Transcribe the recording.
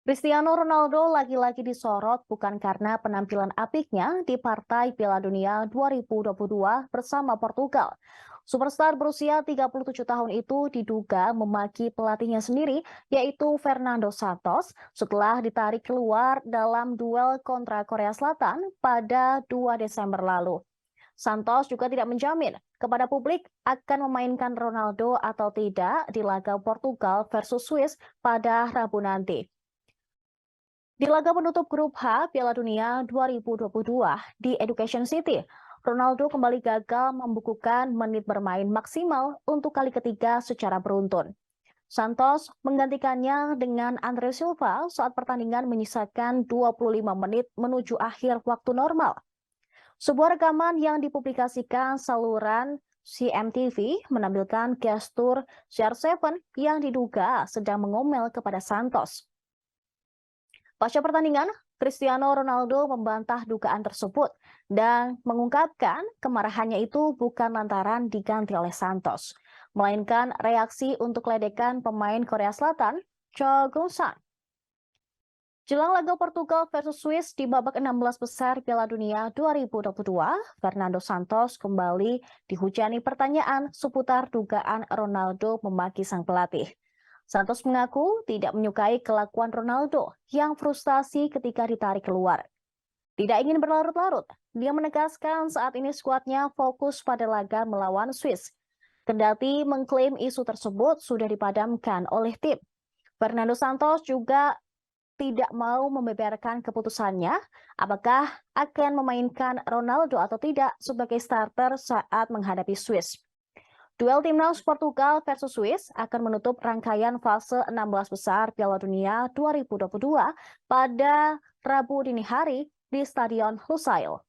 Cristiano Ronaldo lagi-lagi disorot bukan karena penampilan apiknya di partai Piala Dunia 2022 bersama Portugal. Superstar berusia 37 tahun itu diduga memaki pelatihnya sendiri, yaitu Fernando Santos, setelah ditarik keluar dalam duel kontra Korea Selatan pada 2 Desember lalu. Santos juga tidak menjamin kepada publik akan memainkan Ronaldo atau tidak di laga Portugal versus Swiss pada Rabu nanti. Di laga penutup grup H Piala Dunia 2022 di Education City, Ronaldo kembali gagal membukukan menit bermain maksimal untuk kali ketiga secara beruntun. Santos menggantikannya dengan Andre Silva saat pertandingan menyisakan 25 menit menuju akhir waktu normal. Sebuah rekaman yang dipublikasikan saluran CMTV menampilkan gestur CR7 yang diduga sedang mengomel kepada Santos. Pasca pertandingan, Cristiano Ronaldo membantah dugaan tersebut dan mengungkapkan kemarahannya itu bukan lantaran diganti oleh Santos, melainkan reaksi untuk ledekan pemain Korea Selatan, Cho Gung-san. Jelang laga Portugal versus Swiss di babak 16 besar Piala Dunia 2022, Fernando Santos kembali dihujani pertanyaan seputar dugaan Ronaldo memaki sang pelatih. Santos mengaku tidak menyukai kelakuan Ronaldo yang frustasi ketika ditarik keluar. Tidak ingin berlarut-larut, dia menegaskan saat ini skuadnya fokus pada laga melawan Swiss. Kendati mengklaim isu tersebut sudah dipadamkan oleh tim. Fernando Santos juga tidak mau membeberkan keputusannya apakah akan memainkan Ronaldo atau tidak sebagai starter saat menghadapi Swiss. Duel timnas Portugal versus Swiss akan menutup rangkaian fase 16 besar Piala Dunia 2022 pada Rabu dini hari di Stadion Lusail.